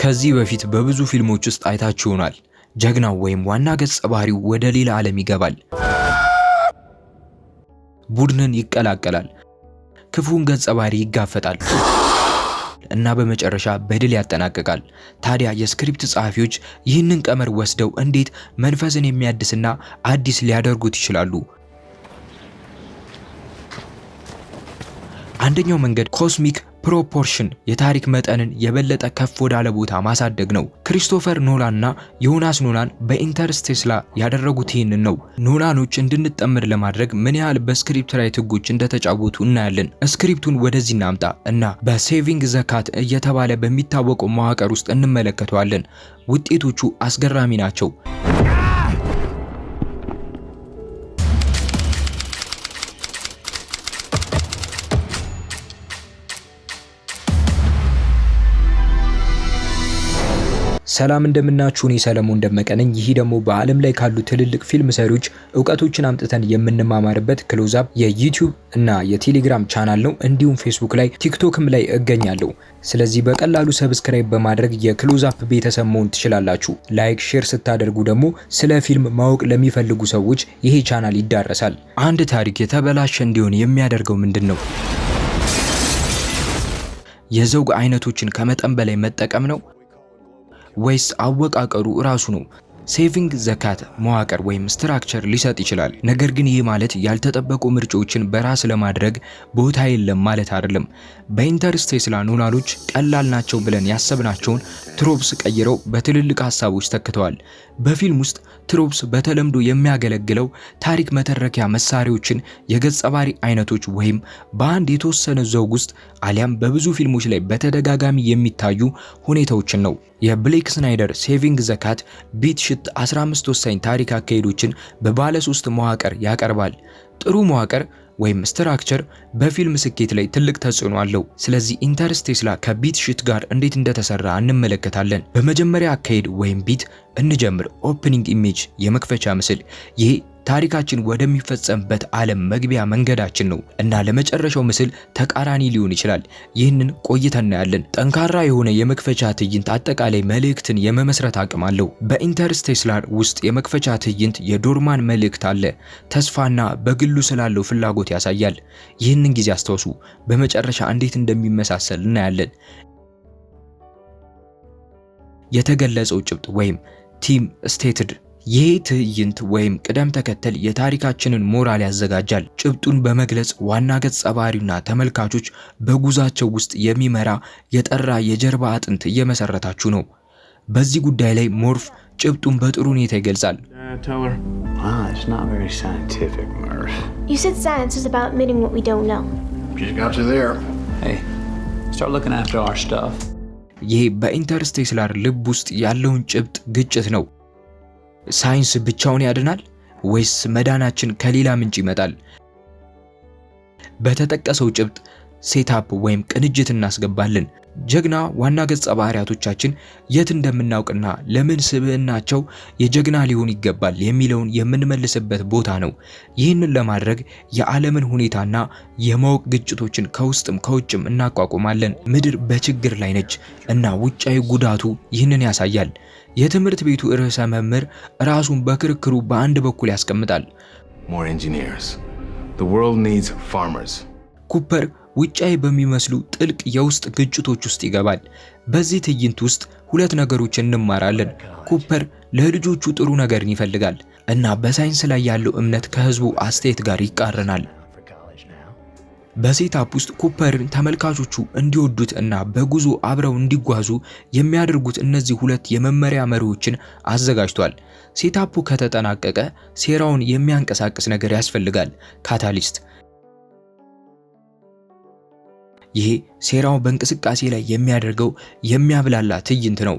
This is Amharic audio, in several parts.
ከዚህ በፊት በብዙ ፊልሞች ውስጥ አይታችሁ ይሆናል። ጀግናው ወይም ዋና ገጸ ባህሪው ወደ ሌላ ዓለም ይገባል፣ ቡድንን ይቀላቀላል፣ ክፉን ገጸ ባህሪ ይጋፈጣል እና በመጨረሻ በድል ያጠናቅቃል። ታዲያ የስክሪፕት ጸሐፊዎች ይህንን ቀመር ወስደው እንዴት መንፈስን የሚያድስና አዲስ ሊያደርጉት ይችላሉ? አንደኛው መንገድ ኮስሚክ ፕሮፖርሽን የታሪክ መጠንን የበለጠ ከፍ ወዳለ ቦታ ማሳደግ ነው። ክሪስቶፈር ኖላንና ዮናስ ኖላን በኢንተርስቴላር ያደረጉት ይህንን ነው። ኖላኖች እንድንጠመድ ለማድረግ ምን ያህል በስክሪፕት ራይት ህጎች እንደተጫወቱ እናያለን። ስክሪፕቱን ወደዚህ እናምጣ እና በሴቪንግ ዘ ካት እየተባለ በሚታወቀው መዋቅር ውስጥ እንመለከተዋለን። ውጤቶቹ አስገራሚ ናቸው። ሰላም እንደምናችሁ፣ እኔ ሰለሞን ደመቀ ነኝ። ይህ ደግሞ በዓለም ላይ ካሉ ትልልቅ ፊልም ሰሪዎች ዕውቀቶችን አምጥተን የምንማማርበት ክሎዝ አፕ የዩቲዩብ እና የቴሌግራም ቻናል ነው። እንዲሁም ፌስቡክ ላይ ቲክቶክም ላይ እገኛለሁ። ስለዚህ በቀላሉ ሰብስክራይብ በማድረግ የክሎዝ አፕ ቤተሰብ መሆን ትችላላችሁ። ላይክ፣ ሼር ስታደርጉ ደግሞ ስለ ፊልም ማወቅ ለሚፈልጉ ሰዎች ይሄ ቻናል ይዳረሳል። አንድ ታሪክ የተበላሸ እንዲሆን የሚያደርገው ምንድን ነው? የዘውግ አይነቶችን ከመጠን በላይ መጠቀም ነው ወይስ አወቃቀሩ ራሱ ነው? ሴቪንግ ዘ ካት መዋቅር ወይም ስትራክቸር ሊሰጥ ይችላል። ነገር ግን ይህ ማለት ያልተጠበቁ ምርጫዎችን በራስ ለማድረግ ቦታ የለም ማለት አይደለም። በኢንተርስቴላር ኖላኖች ቀላል ናቸው ብለን ያሰብናቸውን ትሮፕስ ቀይረው በትልልቅ ሀሳቦች ተክተዋል። በፊልም ውስጥ ትሮፕስ በተለምዶ የሚያገለግለው ታሪክ መተረኪያ መሳሪያዎችን፣ የገጸ ባህሪ አይነቶች ወይም በአንድ የተወሰነ ዘውግ ውስጥ አሊያም በብዙ ፊልሞች ላይ በተደጋጋሚ የሚታዩ ሁኔታዎችን ነው። የብሌክ ስናይደር ሴቪንግ ዘ ካት ቢት ሽት 15 ወሳኝ ታሪክ አካሄዶችን በባለ 3 መዋቅር ያቀርባል። ጥሩ መዋቅር ወይም ስትራክቸር በፊልም ስኬት ላይ ትልቅ ተጽዕኖ አለው። ስለዚህ ኢንተርስቴላር ከቢት ሽት ጋር እንዴት እንደተሰራ እንመለከታለን። በመጀመሪያ አካሄድ ወይም ቢት እንጀምር። ኦፕኒንግ ኢሜጅ የመክፈቻ ምስል። ይሄ ታሪካችን ወደሚፈጸምበት ዓለም መግቢያ መንገዳችን ነው እና ለመጨረሻው ምስል ተቃራኒ ሊሆን ይችላል። ይህንን ቆይተን እናያለን። ጠንካራ የሆነ የመክፈቻ ትዕይንት አጠቃላይ መልእክትን የመመስረት አቅም አለው። በኢንተርስቴላር ውስጥ የመክፈቻ ትዕይንት የዶርማን መልእክት አለ። ተስፋና በግሉ ስላለው ፍላጎት ያሳያል። ይህንን ጊዜ አስታውሱ። በመጨረሻ እንዴት እንደሚመሳሰል እናያለን። የተገለጸው ጭብጥ ወይም ቲም ስቴትድ። ይህ ትዕይንት ወይም ቅደም ተከተል የታሪካችንን ሞራል ያዘጋጃል። ጭብጡን በመግለጽ ዋና ገጸ ባህሪና ተመልካቾች በጉዟቸው ውስጥ የሚመራ የጠራ የጀርባ አጥንት እየመሰረታችሁ ነው። በዚህ ጉዳይ ላይ ሞርፍ ጭብጡን በጥሩ ሁኔታ ይገልጻል። ይህ በኢንተርስቴላር ልብ ውስጥ ያለውን ጭብጥ ግጭት ነው። ሳይንስ ብቻውን ያድናል ወይስ መዳናችን ከሌላ ምንጭ ይመጣል? በተጠቀሰው ጭብጥ ሴታፕ ወይም ቅንጅት እናስገባለን። ጀግና ዋና ገጸ ባህሪያቶቻችን የት እንደምናውቅና ለምን ስብዕናቸው የጀግና ሊሆን ይገባል የሚለውን የምንመልስበት ቦታ ነው። ይህንን ለማድረግ የዓለምን ሁኔታና የማወቅ ግጭቶችን ከውስጥም ከውጭም እናቋቁማለን። ምድር በችግር ላይ ነች እና ውጫዊ ጉዳቱ ይህንን ያሳያል። የትምህርት ቤቱ ርዕሰ መምህር ራሱን በክርክሩ በአንድ በኩል ያስቀምጣል። ኩፐር ውጫዊ በሚመስሉ ጥልቅ የውስጥ ግጭቶች ውስጥ ይገባል። በዚህ ትዕይንት ውስጥ ሁለት ነገሮችን እንማራለን። ኩፐር ለልጆቹ ጥሩ ነገርን ይፈልጋል እና በሳይንስ ላይ ያለው እምነት ከህዝቡ አስተያየት ጋር ይቃረናል። በሴታፕ ውስጥ ኩፐርን ተመልካቾቹ እንዲወዱት እና በጉዞ አብረው እንዲጓዙ የሚያደርጉት እነዚህ ሁለት የመመሪያ መሪዎችን አዘጋጅቷል። ሴታፑ ከተጠናቀቀ ሴራውን የሚያንቀሳቅስ ነገር ያስፈልጋል፣ ካታሊስት። ይሄ ሴራውን በእንቅስቃሴ ላይ የሚያደርገው የሚያብላላ ትዕይንት ነው።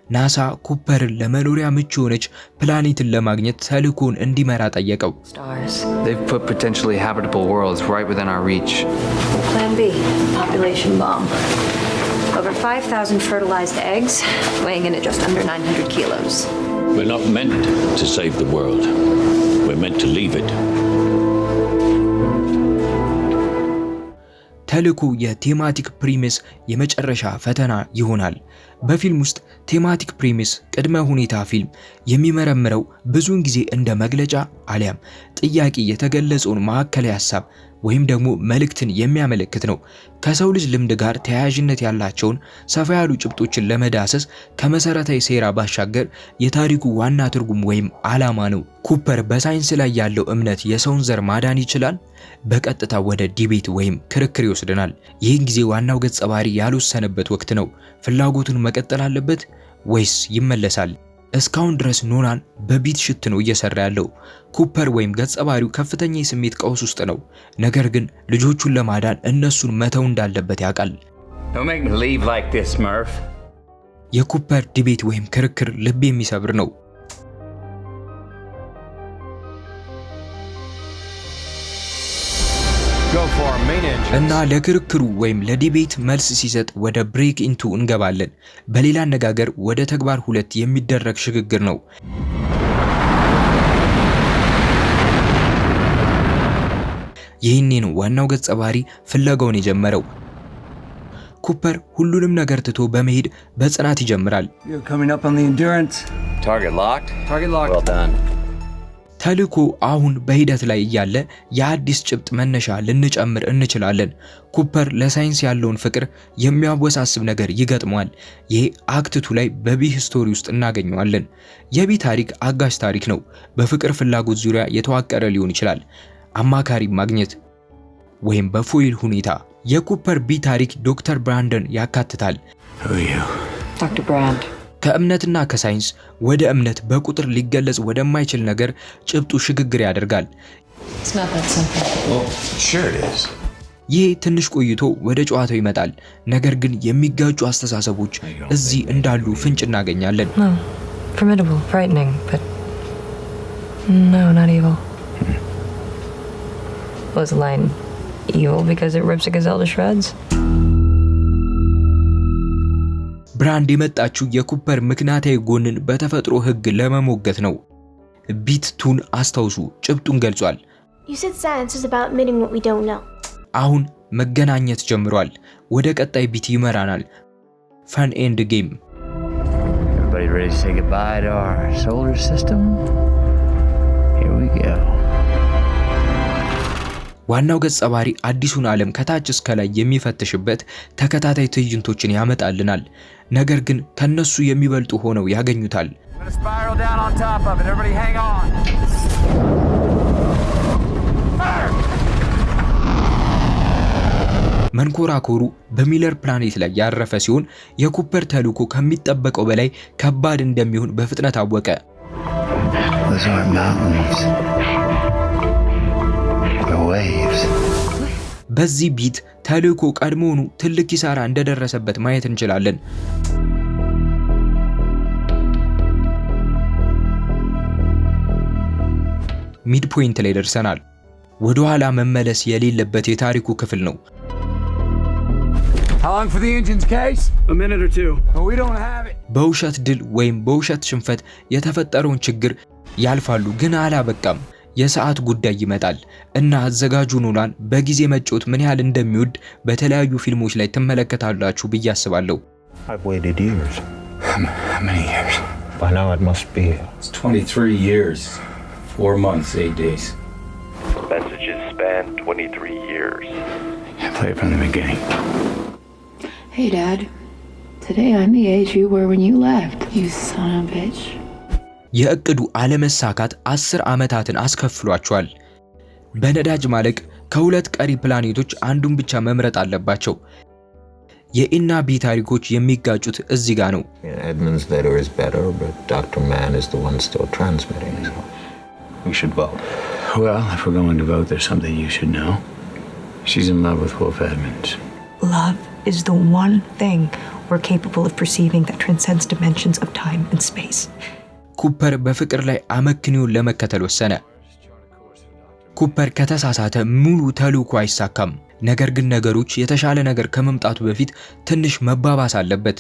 ናሳ ኩፐርን ለመኖሪያ ምቹ የሆነች ፕላኔትን ለማግኘት ተልእኮን እንዲመራ ጠየቀው። Plan B, population bomb. Over 5,000 fertilized eggs, weighing in at just under 900 kilos. We're not meant to save the world. We're meant to leave it. ተልዕኮ የቴማቲክ ፕሪሚስ የመጨረሻ ፈተና ይሆናል። በፊልም ውስጥ ቴማቲክ ፕሪሚስ ቅድመ ሁኔታ ፊልም የሚመረምረው ብዙውን ጊዜ እንደ መግለጫ አሊያም ጥያቄ የተገለጸውን ማዕከላዊ ሐሳብ ወይም ደግሞ መልእክትን የሚያመለክት ነው። ከሰው ልጅ ልምድ ጋር ተያያዥነት ያላቸውን ሰፋ ያሉ ጭብጦችን ለመዳሰስ ከመሰረታዊ ሴራ ባሻገር የታሪኩ ዋና ትርጉም ወይም ዓላማ ነው። ኩፐር በሳይንስ ላይ ያለው እምነት የሰውን ዘር ማዳን ይችላል? በቀጥታ ወደ ዲቤት ወይም ክርክር ይወስደናል። ይህን ጊዜ ዋናው ገጸ ባህሪ ያልወሰነበት ወቅት ነው። ፍላጎቱን መቀጠል አለበት ወይስ ይመለሳል? እስካሁን ድረስ ኖላን በቢት ሽት ነው እየሰራ ያለው። ኩፐር ወይም ገጸ ባህሪው ከፍተኛ የስሜት ቀውስ ውስጥ ነው። ነገር ግን ልጆቹን ለማዳን እነሱን መተው እንዳለበት ያውቃል። Don't make me leave like this, Murph. የኩፐር ዲቤት ወይም ክርክር ልብ የሚሰብር ነው። እና ለክርክሩ ወይም ለዲቤት መልስ ሲሰጥ ወደ ብሬክ ኢንቱ እንገባለን። በሌላ አነጋገር ወደ ተግባር 2 የሚደረግ ሽግግር ነው። ይህኔ ነው ዋናው ገጸ ባህሪ ፍለጋውን የጀመረው። ኩፐር ሁሉንም ነገር ትቶ በመሄድ በጽናት ይጀምራል። Target locked? Target locked. Well done. ተልዕኮ አሁን በሂደት ላይ እያለ የአዲስ ጭብጥ መነሻ ልንጨምር እንችላለን። ኩፐር ለሳይንስ ያለውን ፍቅር የሚያወሳስብ ነገር ይገጥመዋል። ይህ አክት 2 ላይ በቢ ስቶሪ ውስጥ እናገኘዋለን። የቢ ታሪክ አጋዥ ታሪክ ነው። በፍቅር ፍላጎት ዙሪያ የተዋቀረ ሊሆን ይችላል። አማካሪ ማግኘት ወይም በፎይል ሁኔታ። የኩፐር ቢ ታሪክ ዶክተር ብራንደን ያካትታል። Dr. Brand. ከእምነትና ከሳይንስ ወደ እምነት በቁጥር ሊገለጽ ወደማይችል ነገር ጭብጡ ሽግግር ያደርጋል። It's not that simple. Well, sure it is. ይህ ትንሽ ቆይቶ ወደ ጨዋታው ይመጣል። ነገር ግን የሚጋጩ አስተሳሰቦች እዚህ እንዳሉ ፍንጭ እናገኛለን። No. Formidable, frightening, but no, not evil. Was the line evil because it rips a gazelle to shreds? ብራንድ የመጣችው የኩፐር ምክንያታዊ ጎንን በተፈጥሮ ሕግ ለመሞገት ነው። ቢት 2ን አስታውሱ፣ ጭብጡን ገልጿል። You said science is about admitting what we don't know. አሁን መገናኘት ጀምሯል። ወደ ቀጣይ ቢት ይመራናል። ፈን ኤንድ ጌም። Everybody ready to say goodbye to our solar system? Here we go. ዋናው ገጸ ባህሪ አዲሱን ዓለም ከታች እስከ ላይ የሚፈትሽበት ተከታታይ ትዕይንቶችን ያመጣልናል። ነገር ግን ከነሱ የሚበልጡ ሆነው ያገኙታል። Spiral down on top of it. Everybody hang on. መንኮራኮሩ በሚለር ፕላኔት ላይ ያረፈ ሲሆን የኩፐር ተልዕኮ ከሚጠበቀው በላይ ከባድ እንደሚሆን በፍጥነት አወቀ። Those aren't mountains. They're waves. በዚህ ቢት ተልዕኮ ቀድሞውኑ ትልቅ ኪሳራ እንደደረሰበት ማየት እንችላለን። ሚድ ፖይንት ላይ ደርሰናል። ወደ ኋላ መመለስ የሌለበት የታሪኩ ክፍል ነው። How long for the engine's case? A minute or two. Well, we don't have it. በውሸት ድል ወይም በውሸት ሽንፈት የተፈጠረውን ችግር ያልፋሉ፣ ግን አላበቃም። የሰዓት ጉዳይ ይመጣል እና አዘጋጁ ኖላን በጊዜ መጫወት ምን ያህል እንደሚወድ በተለያዩ ፊልሞች ላይ ትመለከታላችሁ ብዬ አስባለሁ። I've waited years. How many years? By now it must be. It's 23 years, 4 months, 8 days. Messages span 23 years. Yeah, play it from the beginning. Hey, Dad. Today I'm the age you were when you left. You son of a bitch. የእቅዱ አለመሳካት 10 ዓመታትን አስከፍሏቸዋል። በነዳጅ ማለቅ ከሁለት ቀሪ ፕላኔቶች አንዱን ብቻ መምረጥ አለባቸው። የኢና ቢ ታሪኮች የሚጋጩት እዚህ ጋር ነው። Edmund's letter is better, but Dr. Mann is the one still transmitting. So we should vote. Well, if we're going to vote, there's something you should know. She's in love with Wolf Edmonds. Love is the one thing we're capable of perceiving that transcends dimensions of time and space. ኩፐር በፍቅር ላይ አመክንዮን ለመከተል ወሰነ። ኩፐር ከተሳሳተ ሙሉ ተልዕኮ አይሳካም። ነገር ግን ነገሮች የተሻለ ነገር ከመምጣቱ በፊት ትንሽ መባባስ አለበት።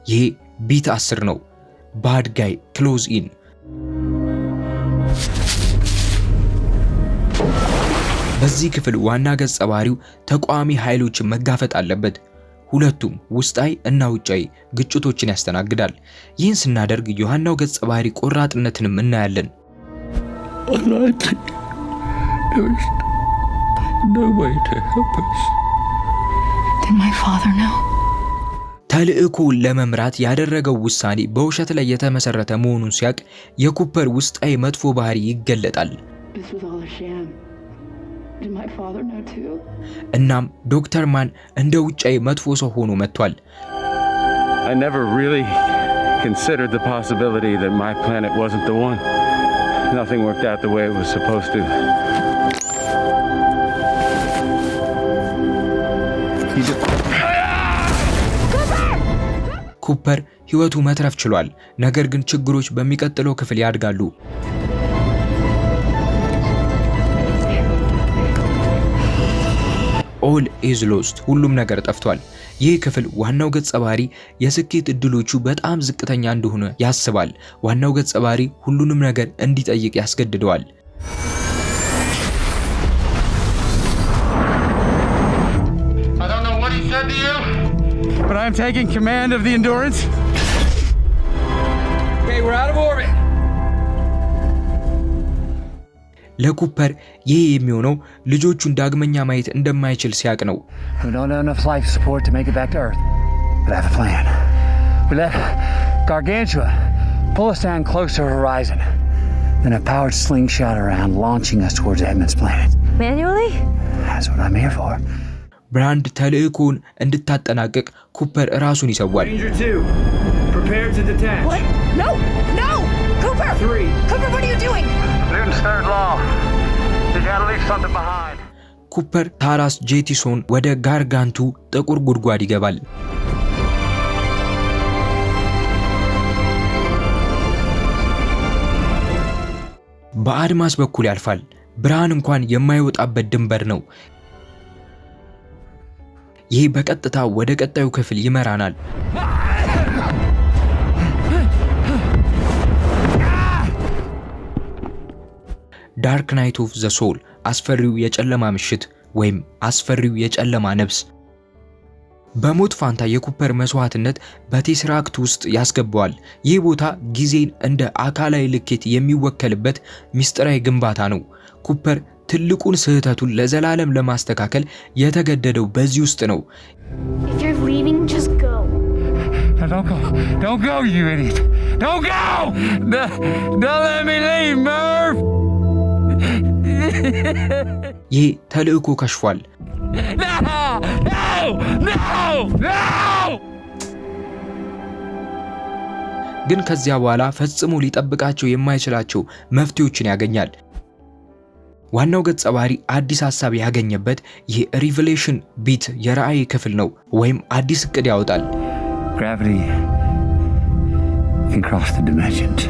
ይህ ቢት 10 ነው። ባድ ጋይ ክሎዝ ኢን። በዚህ ክፍል ዋና ገጸ ባህሪው ተቋሚ ኃይሎችን መጋፈጥ አለበት። ሁለቱም ውስጣዊ እና ውጫዊ ግጭቶችን ያስተናግዳል። ይህን ስናደርግ የዋናው ገጸ ባህሪ ቆራጥነትንም እናያለን። ተልእኮውን ለመምራት ያደረገው ውሳኔ በውሸት ላይ የተመሰረተ መሆኑን ሲያቅ የኩፐር ውስጣዊ መጥፎ ባህሪ ይገለጣል። እናም ዶክተር ማን እንደ ውጫዊ መጥፎ ሰው ሆኖ መጥቷል። I never really considered the possibility that my planet wasn't the one. Nothing worked out the way it was supposed to. ኩፐር ህይወቱ መትረፍ ችሏል። ነገር ግን ችግሮች በሚቀጥለው ክፍል ያድጋሉ። ኦል ኢዝ ሎስት፣ ሁሉም ነገር ጠፍቷል። ይህ ክፍል ዋናው ገጸ ባህሪ የስኬት እድሎቹ በጣም ዝቅተኛ እንደሆነ ያስባል። ዋናው ገጸ ባህሪ ሁሉንም ነገር እንዲጠይቅ ያስገድደዋል። I don't know what he said to you, but I'm taking command of the Endurance. Okay, we're out of orbit. ለኩፐር ይህ የሚሆነው ልጆቹን ዳግመኛ ማየት እንደማይችል ሲያቅ ነው። We don't have enough life support to make it back to Earth, but I have a plan. We let Gargantua pull us down close to her horizon, then a powered slingshot around, launching us towards Edmund's planet. Manually? That's what I'm here for. ብራንድ ተልእኮውን እንድታጠናቅቅ ኩፐር ራሱን ይሰዋል። Ranger 2, prepare to detach. What? No! No! Cooper! 3. Cooper, what are you doing? Newton's third law. You gotta leave something behind. ኩፐር ታራስ ጄቲሶን ወደ ጋርጋንቱ ጥቁር ጉድጓድ ይገባል። በአድማስ በኩል ያልፋል። ብርሃን እንኳን የማይወጣበት ድንበር ነው። ይህ በቀጥታ ወደ ቀጣዩ ክፍል ይመራናል። ዳርክ ናይት ኦፍ ዘ ሶል፣ አስፈሪው የጨለማ ምሽት ወይም አስፈሪው የጨለማ ነፍስ። በሞት ፋንታ የኩፐር መስዋዕትነት በቴስራክት ውስጥ ያስገባዋል። ይህ ቦታ ጊዜን እንደ አካላዊ ልኬት የሚወከልበት ምስጢራዊ ግንባታ ነው። ኩፐር ትልቁን ስህተቱን ለዘላለም ለማስተካከል የተገደደው በዚህ ውስጥ ነው። If you're leaving, just go. Don't go. Don't go, you idiot. Don't go! Don't let me leave, Merv! ይህ ተልእኮ ከሽፏል። No! No! No! No! ግን ከዚያ በኋላ ፈጽሞ ሊጠብቃቸው የማይችላቸው መፍትሄዎችን ያገኛል። ዋናው ገጸ ባህሪ አዲስ ሐሳብ ያገኘበት ይህ ሪቨሌሽን ቢት የራእይ ክፍል ነው፣ ወይም አዲስ እቅድ ያወጣል። Gravity can cross the dimensions.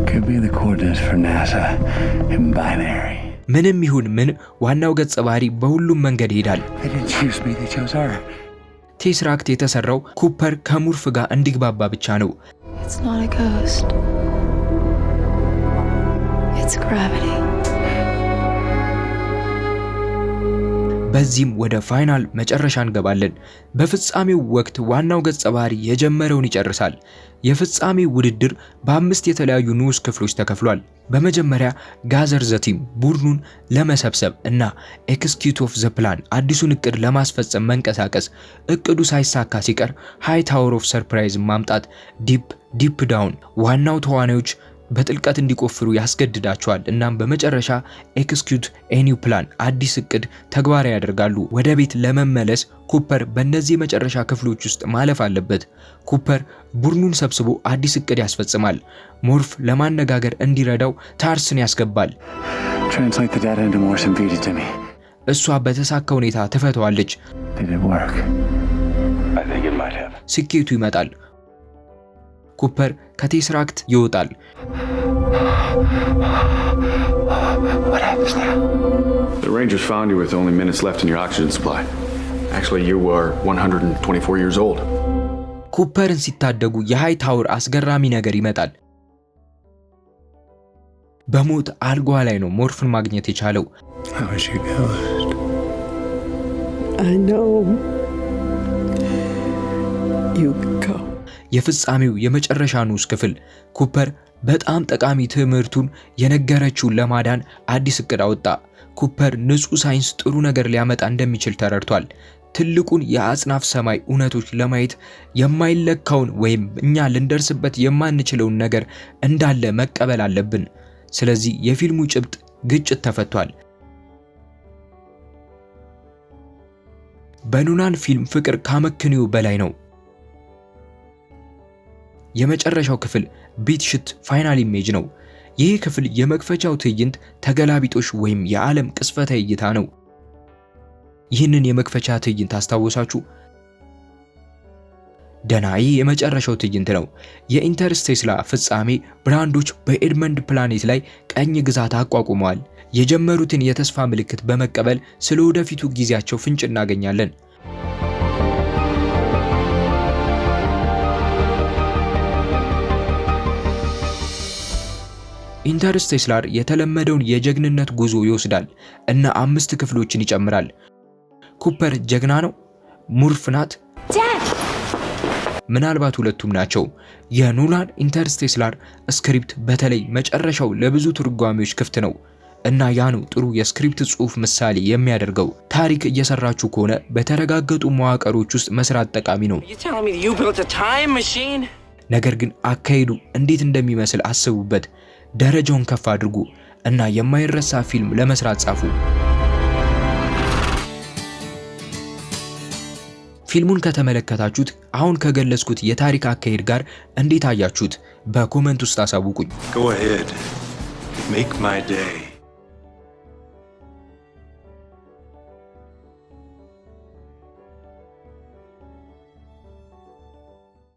Could be the coordinates for NASA in binary. ምንም ይሁን ምን ዋናው ገጸ ባህሪ በሁሉም መንገድ ይሄዳል። They didn't choose me, they chose her. ቴስራክት የተሰራው ኩፐር ከሙርፍ ጋር እንዲግባባ ብቻ ነው። It's not a ghost. It's gravity. በዚህም ወደ ፋይናል መጨረሻ እንገባለን። በፍጻሜው ወቅት ዋናው ገጸ ባህሪ የጀመረውን ይጨርሳል። የፍጻሜው ውድድር በ5 የተለያዩ ንዑስ ክፍሎች ተከፍሏል። በመጀመሪያ ጋዘር ዘ ቲም፣ ቡድኑን ለመሰብሰብ እና ኤክስኪዩት ኦፍ ዘ ፕላን፣ አዲሱን እቅድ ለማስፈጸም መንቀሳቀስ። እቅዱ ሳይሳካ ሲቀር ሃይ ታወር ኦፍ ሰርፕራይዝ ማምጣት። ዲፕ ዳውን፣ ዋናው ተዋናዮች በጥልቀት እንዲቆፍሩ ያስገድዳቸዋል። እናም በመጨረሻ ኤክስኪዩት ኤኒው ፕላን፣ አዲስ እቅድ ተግባራዊ ያደርጋሉ። ወደ ቤት ለመመለስ ኩፐር በእነዚህ የመጨረሻ ክፍሎች ውስጥ ማለፍ አለበት። ኩፐር ቡድኑን ሰብስቦ አዲስ እቅድ ያስፈጽማል። ሞርፍ ለማነጋገር እንዲረዳው ታርስን ያስገባል። Translate the data into Morse and feed it to me. እሷ በተሳካ ሁኔታ ትፈተዋለች። Did it work? I think it might have. ስኬቱ ይመጣል። ኩፐር ከቴስራክት ይወጣል። What happens now? The Rangers found you with only minutes left in your oxygen supply. Actually, you are 124 years old. ኩፐርን ሲታደጉ የሃይ ታወር አስገራሚ ነገር ይመጣል። በሞት አልጓ ላይ ነው ሞርፍን ማግኘት የቻለው። የፍጻሜው የመጨረሻ ንዑስ ክፍል ኩፐር በጣም ጠቃሚ ትምህርቱን የነገረችውን ለማዳን አዲስ እቅድ አወጣ። ኩፐር ንጹህ ሳይንስ ጥሩ ነገር ሊያመጣ እንደሚችል ተረድቷል። ትልቁን የአጽናፍ ሰማይ እውነቶች ለማየት የማይለካውን ወይም እኛ ልንደርስበት የማንችለውን ነገር እንዳለ መቀበል አለብን። ስለዚህ የፊልሙ ጭብጥ ግጭት ተፈቷል። በኖላን ፊልም ፍቅር ካመክንዮ በላይ ነው። የመጨረሻው ክፍል ቢት ሽት ፋይናል ኢሜጅ ነው። ይህ ክፍል የመክፈቻው ትዕይንት ተገላቢጦሽ ወይም የዓለም ቅስፈታዊ እይታ ነው። ይህንን የመክፈቻ ትዕይንት አስታወሳችሁ? ደና ይህ የመጨረሻው ትዕይንት ነው። የኢንተርስቴላር ፍጻሜ ብራንዶች በኤድመንድ ፕላኔት ላይ ቀኝ ግዛት አቋቁመዋል። የጀመሩትን የተስፋ ምልክት በመቀበል ስለ ወደፊቱ ጊዜያቸው ፍንጭ እናገኛለን። ኢንተርስቴላር የተለመደውን የጀግንነት ጉዞ ይወስዳል እና 5 ክፍሎችን ይጨምራል። ኩፐር ጀግና ነው? ሙርፍ ናት? ምናልባት ሁለቱም ናቸው። የኖላን ኢንተርስቴላር ስክሪፕት በተለይ መጨረሻው ለብዙ ትርጓሜዎች ክፍት ነው እና ያ ነው ጥሩ የስክሪፕት ጽሑፍ ምሳሌ የሚያደርገው። ታሪክ እየሰራችሁ ከሆነ በተረጋገጡ መዋቅሮች ውስጥ መስራት ጠቃሚ ነው። ነገር ግን አካሄዱ እንዴት እንደሚመስል አስቡበት። ደረጃውን ከፍ አድርጉ እና የማይረሳ ፊልም ለመስራት ጻፉ። ፊልሙን ከተመለከታችሁት አሁን ከገለጽኩት የታሪክ አካሄድ ጋር እንዴት አያችሁት? በኮሜንት ውስጥ አሳውቁኝ። Go ahead. Make my day.